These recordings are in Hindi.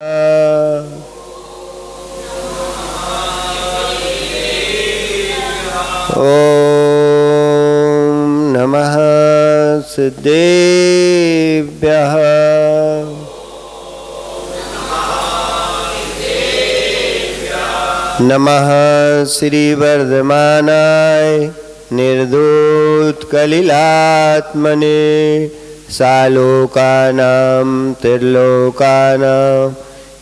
ओम नमः सिद्धेभ्यः। नमः श्री वर्धमानाय निर्धूत कलिलात्मने सालोकानां त्रिलोकानां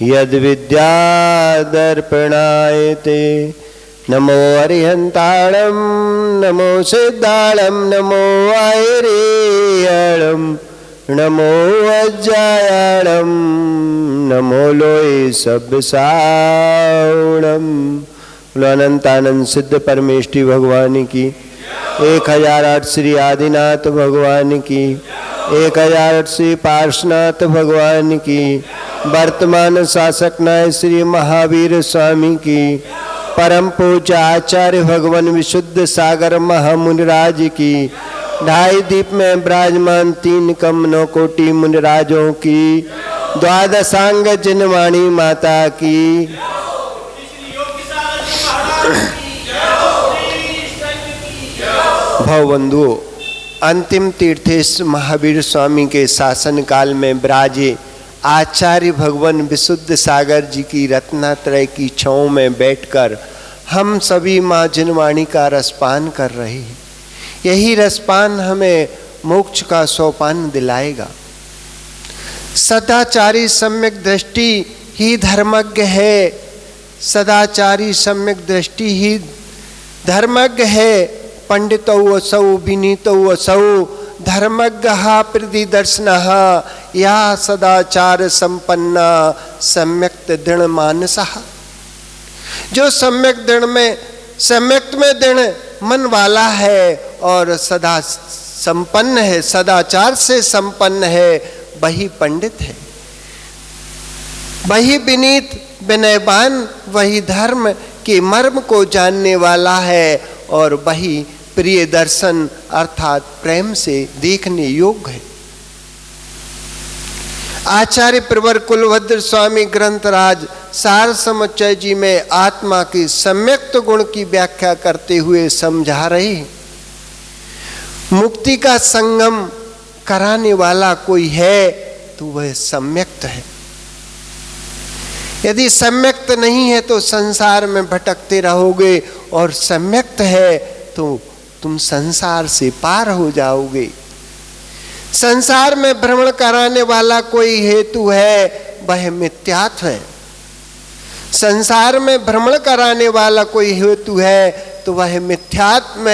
यद्विद्यादर्पणायते। नमो अरिहन्ताणं नमो सिद्धाणं नमो आयरेयणं नमो अज्जायाणं नमो लोय सब्बसावणं। अनंतानंद सिद्ध परमेष्टि भगवान की 1008 श्री आदिनाथ भगवान की 1008 श्री पार्श्वनाथ भगवान की वर्तमान शासक नाय श्री महावीर स्वामी की परम पूज्य आचार्य भगवान विशुद्ध सागर महामुनिराज की 2.5 दीप में विराजमान 3 कमनों कोटि मुनिराजों की द्वादशांग जिनवाणी माता की भवबंधुओं, अंतिम तीर्थेश महावीर स्वामी के शासन काल में विराजे आचार्य भगवान विशुद्ध सागर जी की रत्नात्रय की छांव में बैठकर हम सभी माँ जिनवाणी का रसपान कर रहे हैं। यही रसपान हमें मोक्ष का सोपान दिलाएगा। सदाचारी सम्यक दृष्टि ही धर्मज्ञ है, सदाचारी सम्यक दृष्टि ही धर्मज्ञ है। पंडितौ असौ विनीतौ असौ धर्मज्ञः प्रतिदर्शनः या सदाचार संपन्ना सम्यक दृढ़ मानसः। जो सम्यक में दृढ़ मन वाला है और सदा संपन्न है, सदाचार से संपन्न है, वही पंडित है, वही विनीत विनयवान, वही धर्म के मर्म को जानने वाला है और वही प्रिय दर्शन अर्थात प्रेम से देखने योग्य है। आचार्य प्रवर कुलभद्र स्वामी ग्रंथराज सार समुच्चय जी में आत्मा की सम्यक्त गुण की व्याख्या करते हुए समझा रहे हैं। मुक्ति का संगम कराने वाला कोई है तो वह सम्यक्त है। यदि सम्यक्त नहीं है तो संसार में भटकते रहोगे और सम्यक्त है तो तुम संसार से पार हो जाओगे। संसार में भ्रमण कराने वाला कोई हेतु है, वह मिथ्यात्व है। संसार में भ्रमण कराने वाला कोई हेतु है तो वह मिथ्यात्व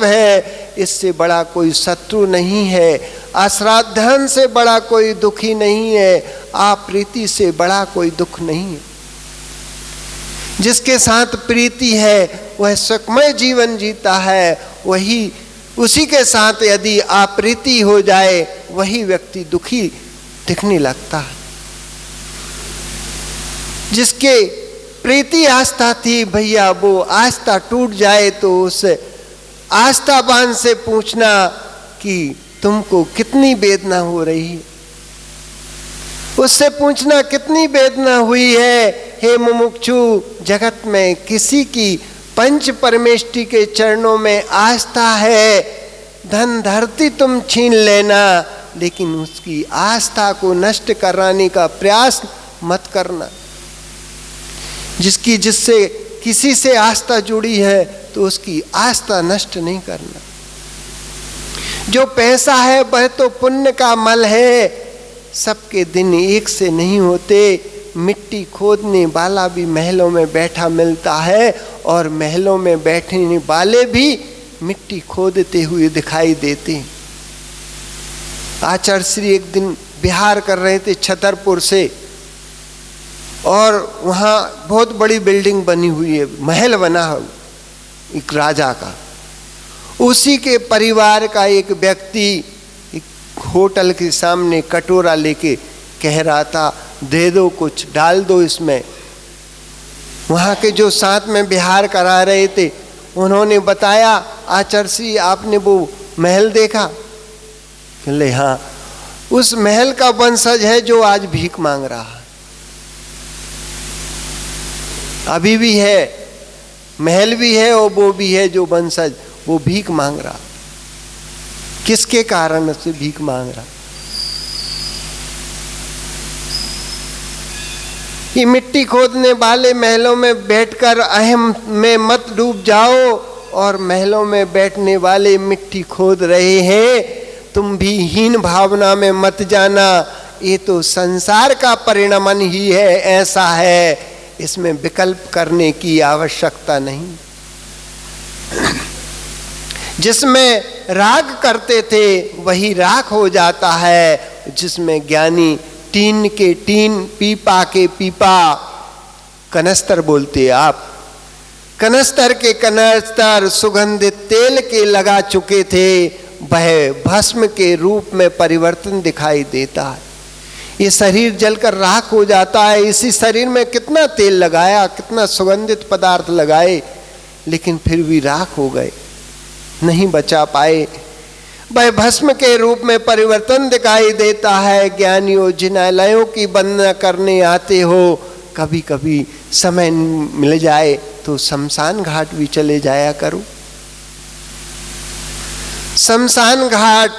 है। इससे बड़ा कोई शत्रु नहीं है, अश्राद्धन से बड़ा कोई दुखी नहीं है, अप्रीति से बड़ा कोई दुख नहीं है। जिसके साथ प्रीति है वह सुखमय जीवन जीता है, वही उसी के साथ यदि अप्रीति हो जाए वही व्यक्ति दुखी दिखने लगता है। जिसके प्रीति आस्था थी भैया, वो आस्था टूट जाए तो उस आस्थावान से पूछना कि तुमको कितनी वेदना हो रही है, उससे पूछना कितनी वेदना हुई है। हे मुमुक्षु, जगत में किसी की पंच परमेष्टि के चरणों में आस्था है, धन धरती तुम छीन लेना, लेकिन उसकी आस्था को नष्ट कराने का प्रयास मत करना। जिससे किसी से आस्था जुड़ी है तो उसकी आस्था नष्ट नहीं करना। जो पैसा है वह तो पुण्य का मल है, सबके दिन एक से नहीं होते। मिट्टी खोदने वाला भी महलों में बैठा मिलता है और महलों में बैठने वाले भी मिट्टी खोदते हुए दिखाई देते हैं। आचार्य श्री एक दिन बिहार कर रहे थे छतरपुर से, और वहाँ बहुत बड़ी बिल्डिंग बनी हुई है, महल बना है एक राजा का। उसी के परिवार का एक व्यक्ति एक होटल के सामने कटोरा लेके कह रहा था, दे दो कुछ, डाल दो इसमें। वहाँ के जो साथ में बिहार करा रहे थे उन्होंने बताया, आचार्य श्री आपने वो महल देखा? कहले हाँ, उस महल का वंशज है जो आज भीख मांग रहा है। अभी भी है, महल भी है और वो भी है जो वंशज वो भीख मांग रहा। किसके कारण से भीख मांग रहा? ये मिट्टी खोदने वाले महलों में बैठकर अहम में मत डूब जाओ, और महलों में बैठने वाले मिट्टी खोद रहे हैं, तुम भी हीन भावना में मत जाना। ये तो संसार का परिणमन ही है, ऐसा है, इसमें विकल्प करने की आवश्यकता नहीं। जिसमें राग करते थे वही राख हो जाता है, जिसमें ज्ञानी टीन के टीन, पीपा के पीपा, कनस्तर बोलते आप, कनस्तर के कनस्तर सुगंधित तेल के लगा चुके थे, वह भस्म के रूप में परिवर्तन दिखाई देता है। ये शरीर जलकर राख हो जाता है। इसी शरीर में कितना तेल लगाया, कितना सुगंधित पदार्थ लगाए, लेकिन फिर भी राख हो गए, नहीं बचा पाए। वह भस्म के रूप में परिवर्तन दिखाई देता है। ज्ञानियों, जिनालयों की वंदना करने आते हो, कभी कभी समय मिल जाए तो शमशान घाट भी चले जाया करो। शमशान घाट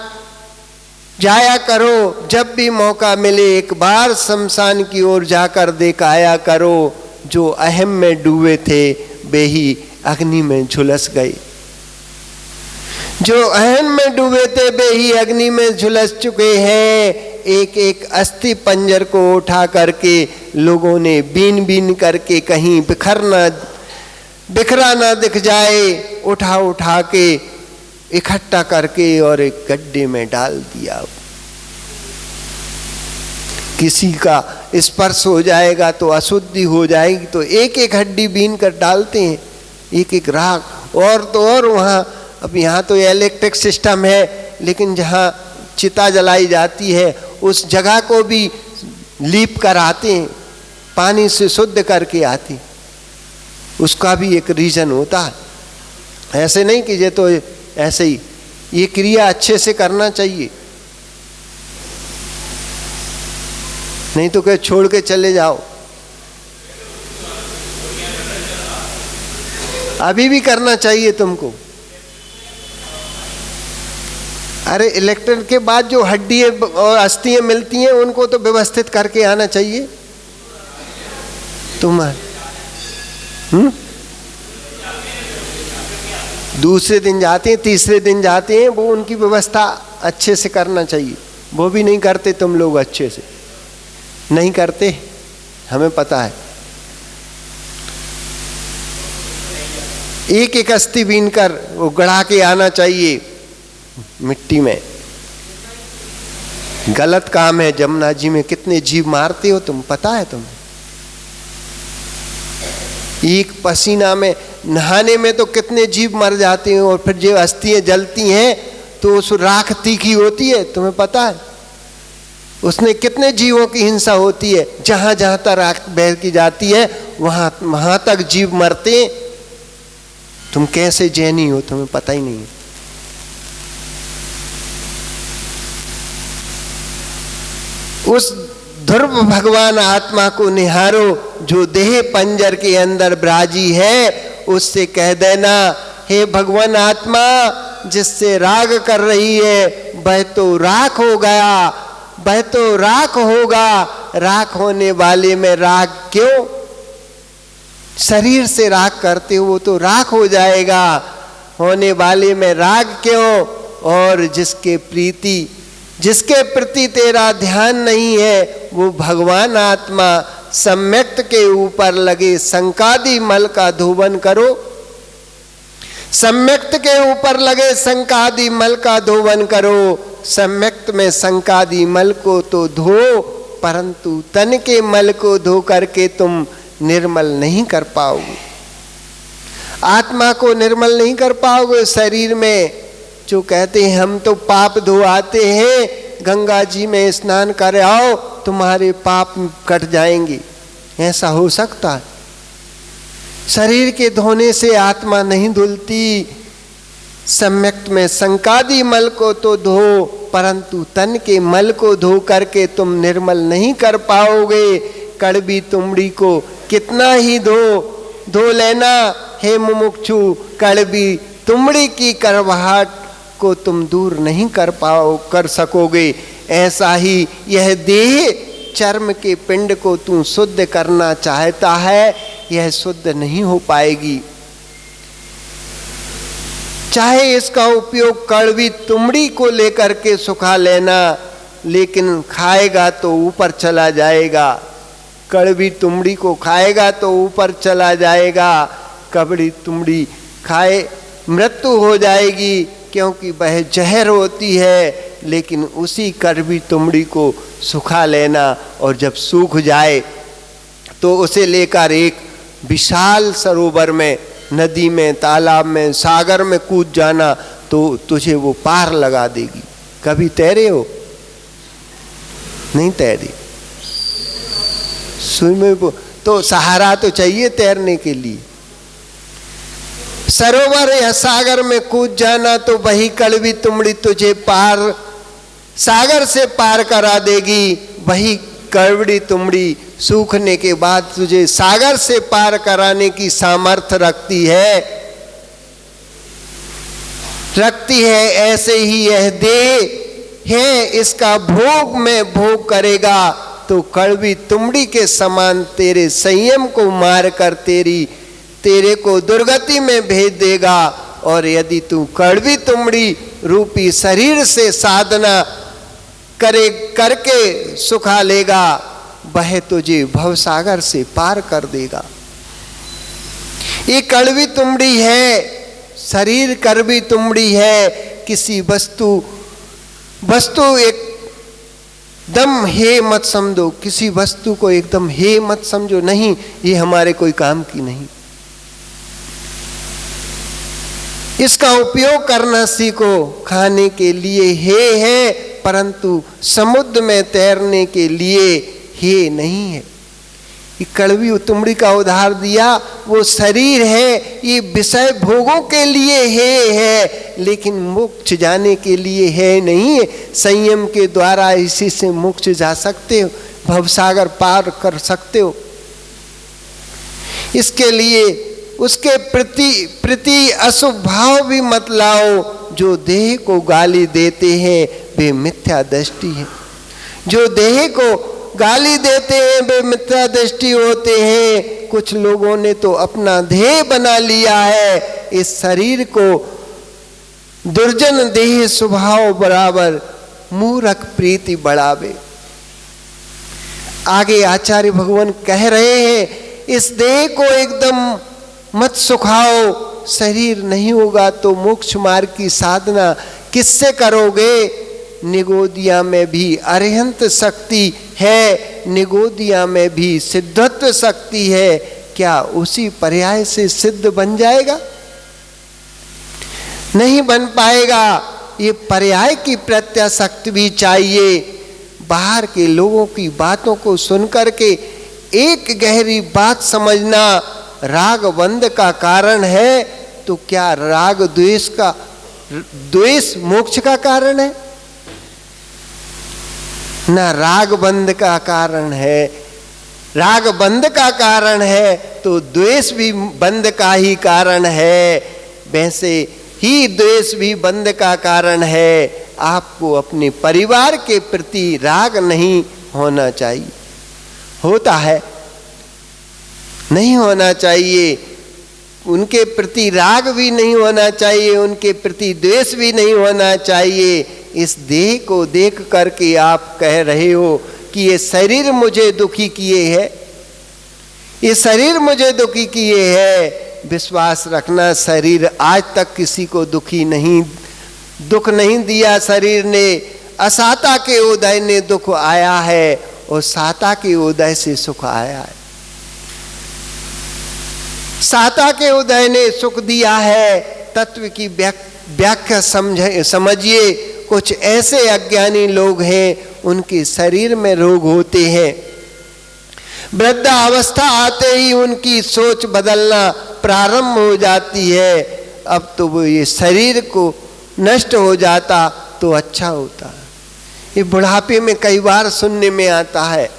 जाया करो, जब भी मौका मिले एक बार शमशान की ओर जाकर देख आया करो। जो अहम में डूबे थे वे ही अग्नि में झुलस गए, जो अहम में डूबे थे वे ही अग्नि में झुलस चुके हैं। एक एक अस्थि पंजर को उठा करके लोगों ने बीन बीन करके कहीं बिखरा ना दिख जाए, उठा उठा के इकट्ठा करके और एक गड्ढे में डाल दिया। किसी का स्पर्श हो जाएगा तो अशुद्धि हो जाएगी, तो एक एक हड्डी बीन कर डालते हैं, एक एक राख। और तो और वहाँ, अब यहाँ तो इलेक्ट्रिक सिस्टम है, लेकिन जहाँ चिता जलाई जाती है उस जगह को भी लीप कर आते हैं, पानी से शुद्ध करके आती। उसका भी एक रीजन होता है, ऐसे नहीं कि ये तो ऐसे ही। ये क्रिया अच्छे से करना चाहिए, नहीं तो क्या छोड़ के चले जाओ। अभी भी करना चाहिए तुमको। अरे इलेक्ट्रिक के बाद जो हड्डी और अस्थियां मिलती हैं उनको तो व्यवस्थित करके आना चाहिए तुम्हारे। दूसरे दिन जाते हैं, तीसरे दिन जाते हैं, वो उनकी व्यवस्था अच्छे से करना चाहिए। वो भी नहीं करते तुम लोग, अच्छे से नहीं करते, हमें पता है। एक एक अस्थि बीन कर वो गढ़ा के आना चाहिए मिट्टी में। गलत काम है। जमुना जी में कितने जीव मारते हो तुम, पता है तुम्हें? एक पसीना में नहाने में तो कितने जीव मर जाते हैं, और फिर जो अस्थियां जलती हैं तो उस राख तीखी होती है, तुम्हें पता है? उसने कितने जीवों की हिंसा होती है। जहां जहां तक राख बह की जाती है वहां तक जीव मरते। तुम कैसे जैनी हो तुम्हें पता ही नहीं है। उस ध्रुव भगवान आत्मा को निहारो जो देह पंजर के अंदर ब्राजी है। उससे कह देना, हे भगवान आत्मा, जिससे राग कर रही है वह तो राख हो गया, वह तो राख होगा। राख होने वाले में राग क्यों? शरीर से राग करते हो वो तो राख हो जाएगा, होने वाले में राग क्यों? और जिसके प्रति तेरा ध्यान नहीं है वो भगवान आत्मा सम्यक्त के ऊपर लगे संकादि मल का धोवन करो। सम्यक्त के ऊपर लगे संकादि मल का धोवन करो। सम्यक्त में संकादि मल को तो धो, परंतु तन के मल को धो करके तुम निर्मल नहीं कर पाओगे। आत्मा को निर्मल नहीं कर पाओगे। शरीर में जो कहते हैं हम तो पाप धो आते हैं, गंगा जी में स्नान कर आओ तुम्हारे पाप कट जाएंगे, ऐसा हो सकता है? शरीर के धोने से आत्मा नहीं धुलती। सम्यक्त में संकादि मल को तो धो, परंतु तन के मल को धो करके तुम निर्मल नहीं कर पाओगे। कड़वी तुमड़ी को कितना ही धो धो लेना हे मुमुक्षु, कड़वी तुमड़ी की करवाहट को तुम दूर नहीं कर सकोगे। ऐसा ही यह देह चर्म के पिंड को तू शुद्ध करना चाहता है, यह शुद्ध नहीं हो पाएगी। चाहे इसका उपयोग कड़वी तुमड़ी को लेकर के सुखा लेना, लेकिन खाएगा तो ऊपर चला जाएगा। कड़वी तुमड़ी को खाएगा तो ऊपर चला जाएगा। कड़वी तुमड़ी खाए मृत्यु हो जाएगी, क्योंकि वह जहर होती है। लेकिन उसी कड़वी तुमड़ी को सुखा लेना, और जब सूख जाए तो उसे लेकर एक विशाल सरोवर में, नदी में, तालाब में, सागर में कूद जाना, तो तुझे वो पार लगा देगी। कभी तैरे हो? नहीं तैरे। स्विमिंग तो सहारा तो चाहिए तैरने के लिए। सरोवर या सागर में कूद जाना तो वही कड़वी तुमड़ी तुझे पार, सागर से पार करा देगी। वही कड़वी तुमड़ी सूखने के बाद तुझे सागर से पार कराने की सामर्थ्य रखती है। ऐसे ही यह देह है, इसका भोग में भोग करेगा तो कड़वी तुमड़ी के समान तेरे संयम को मारकर तेरे को दुर्गति में भेज देगा। और यदि तू कड़वी तुमड़ी रूपी शरीर से साधना करके सुखा लेगा, वह तुझे भवसागर से पार कर देगा। ये कड़वी तुमड़ी है, शरीर कड़वी तुमड़ी है। किसी वस्तु एकदम हे मत समझो, किसी वस्तु को एकदम हे मत समझो। नहीं, ये हमारे कोई काम की नहीं। इसका उपयोग करना सीखो। खाने के लिए हे है, परंतु समुद्र में तैरने के लिए हे नहीं है। ये कड़वी तुमड़ी का उदाहरण दिया, वो शरीर है, ये विषय भोगों के लिए है, लेकिन मोक्ष जाने के लिए है नहीं है। संयम के द्वारा इसी से मोक्ष जा सकते हो, भवसागर पार कर सकते हो। इसके लिए उसके प्रति अशुभ भाव भी मत लाओ। जो देह को गाली देते हैं वे मिथ्या दृष्टि है। जो देह को गाली देते हैं वे मिथ्या दृष्टि होते हैं। कुछ लोगों ने तो अपना ध्येय बना लिया है इस शरीर को दुर्जन देह स्वभाव बराबर मूर्ख प्रीति बढ़ावे। आगे आचार्य भगवान कह रहे हैं, इस देह को एकदम मत सुखाओ। शरीर नहीं होगा तो मोक्ष मार्ग की साधना किससे करोगे? निगोदिया में भी अरिहंत शक्ति है, निगोदिया में भी सिद्धत्व शक्ति है। क्या उसी पर्याय से सिद्ध बन जाएगा? नहीं बन पाएगा। ये पर्याय की प्रत्याशक्ति भी चाहिए। बाहर के लोगों की बातों को सुनकर के एक गहरी बात समझना राग बंध का कारण है, तो क्या राग द्वेष मोक्ष का कारण है? ना राग बंध का कारण है। राग बंध का कारण है तो द्वेष भी बंध का ही कारण है। वैसे ही द्वेष भी बंध का कारण है। आपको अपने परिवार के प्रति राग नहीं होना चाहिए। होता है, नहीं होना चाहिए। उनके प्रति राग भी नहीं होना चाहिए, उनके प्रति द्वेष भी नहीं होना चाहिए। इस देह को देख करके आप कह रहे हो कि ये शरीर मुझे दुखी किए है, ये शरीर मुझे दुखी किए है। विश्वास रखना, शरीर आज तक किसी को दुख नहीं दिया। शरीर ने असाता के उदय ने दुख आया है और साता के उदय से सुख आया है। साता के उदय ने सुख दिया है। तत्व की व्याख्या समझिए। कुछ ऐसे अज्ञानी लोग हैं, उनके शरीर में रोग होते हैं। वृद्धावस्था आते ही उनकी सोच बदलना प्रारंभ हो जाती है। अब तो वो ये शरीर को नष्ट हो जाता तो अच्छा होता। ये बुढ़ापे में कई बार सुनने में आता है।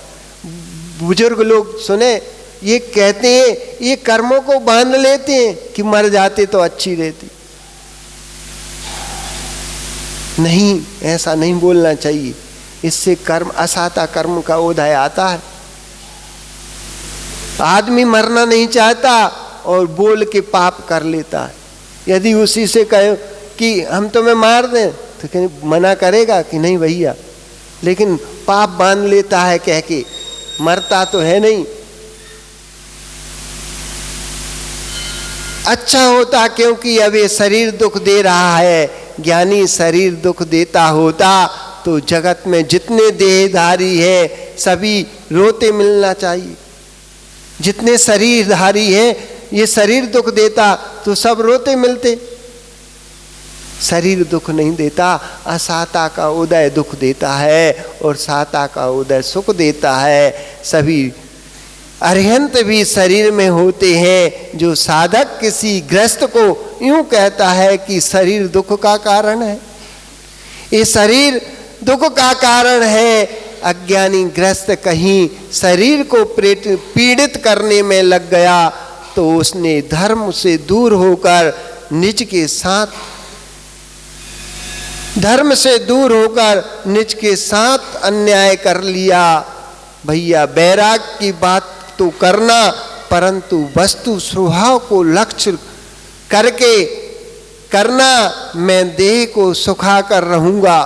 बुजुर्ग लोग सुने, ये कहते हैं, ये कर्मों को बांध लेते हैं कि मर जाते तो अच्छी रहती। नहीं, ऐसा नहीं बोलना चाहिए। इससे कर्म, असाता कर्म का उदय आता है। आदमी मरना नहीं चाहता और बोल के पाप कर लेता है। यदि उसी से कहे कि हम तुम्हें मार दें तो कहीं मना करेगा कि नहीं भैया, लेकिन पाप बांध लेता है कह के, मरता तो है नहीं। अच्छा होता क्योंकि अब ये शरीर दुख दे रहा है। ज्ञानी शरीर दुख देता होता तो जगत में जितने देहधारी है सभी रोते मिलना चाहिए। जितने शरीरधारी है, ये शरीर दुख देता तो सब रोते मिलते। शरीर दुख नहीं देता, असाता का उदय दुख देता है और साता का उदय सुख देता है। सभी अरिहंत भी शरीर में होते हैं। जो साधक किसी ग्रस्त को यूं कहता है कि शरीर दुख का कारण है, ये शरीर दुख का कारण है। अज्ञानी ग्रस्त कहीं शरीर को पीड़ित करने में लग गया तो उसने धर्म से दूर होकर निज के साथ, धर्म से दूर होकर निज के साथ अन्याय कर लिया। भैया बैराग की बात तो करना, परंतु वस्तु स्वभाव को लक्ष्य करके करना। मैं देह को सुखा कर रहूंगा।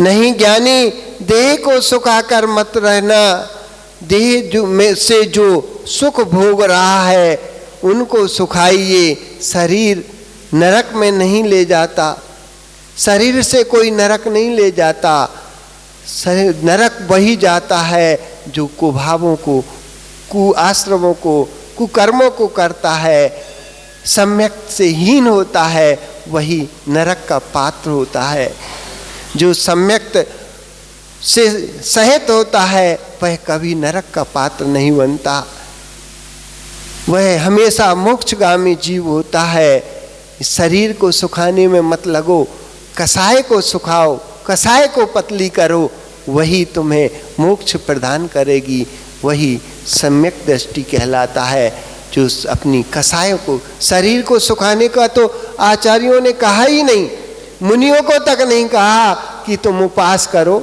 नहीं ज्ञानी, देह को सुखा कर मत रहना। देह जो में से जो सुख भोग रहा है उनको सुखाइए। शरीर नरक में नहीं ले जाता। शरीर से कोई नरक नहीं ले जाता। शरीर नरक वही जाता है जो कुभावों को, कुआश्रमों को, कुकर्मों को करता है, सम्यक से हीन होता है, वही नरक का पात्र होता है। जो सम्यक से सहित होता है वह कभी नरक का पात्र नहीं बनता। वह हमेशा मोक्षगामी जीव होता है। शरीर को सुखाने में मत लगो, कसाय को सुखाओ, कसाय को पतली करो, वही तुम्हें मोक्ष प्रदान करेगी। वही सम्यक दृष्टि कहलाता है। जो अपनी कसायों को, शरीर को सुखाने का तो आचार्यों ने कहा ही नहीं, मुनियों को तक नहीं कहा कि तुम उपास करो।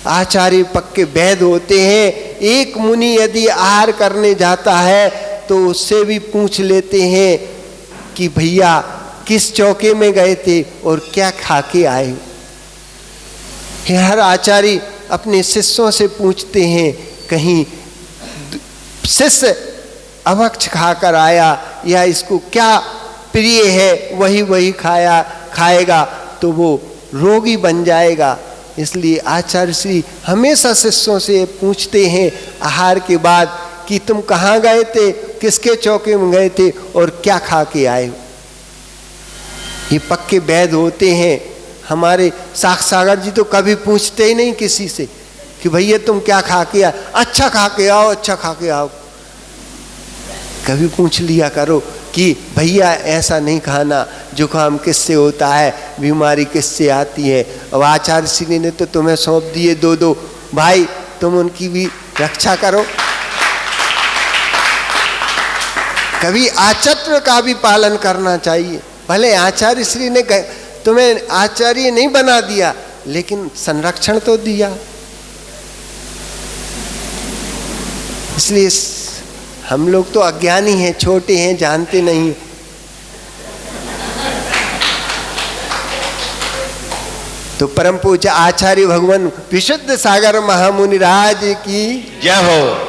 आचार्य पक्के वैद होते हैं। एक मुनि यदि आहार करने जाता है तो उससे भी पूछ लेते हैं कि भैया किस चौके में गए थे और क्या खा के आए। हर आचार्य अपने शिष्यों से पूछते हैं, कहीं शिष्य अभक्ष खाकर आया या इसको क्या प्रिय है वही वही खाएगा तो वो रोगी बन जाएगा। इसलिए आचार्य श्री हमेशा शिष्यों से पूछते हैं आहार के बाद कि तुम कहाँ गए थे, किसके चौके में गए थे और क्या खा के आए। ये पक्के वैद होते हैं। हमारे सागर जी तो कभी पूछते ही नहीं किसी से कि भैया तुम क्या खा के आए, अच्छा खा के आओ, अच्छा खा के आओ। कभी पूछ लिया करो कि भैया ऐसा नहीं खाना, जुकाम किससे होता है, बीमारी किससे आती है। अब आचार्य श्री ने तो तुम्हें सौंप दिए दो भाई, तुम उनकी भी रक्षा करो। कभी आचर्य का भी पालन करना चाहिए। भले आचार्य श्री ने तुम्हें आचार्य नहीं बना दिया, लेकिन संरक्षण तो दिया। इसलिए हम लोग तो अज्ञानी हैं, छोटे हैं, जानते नहीं। तो परम पूज्य आचार्य भगवान विशुद्ध सागर महामुनि राज की जय हो।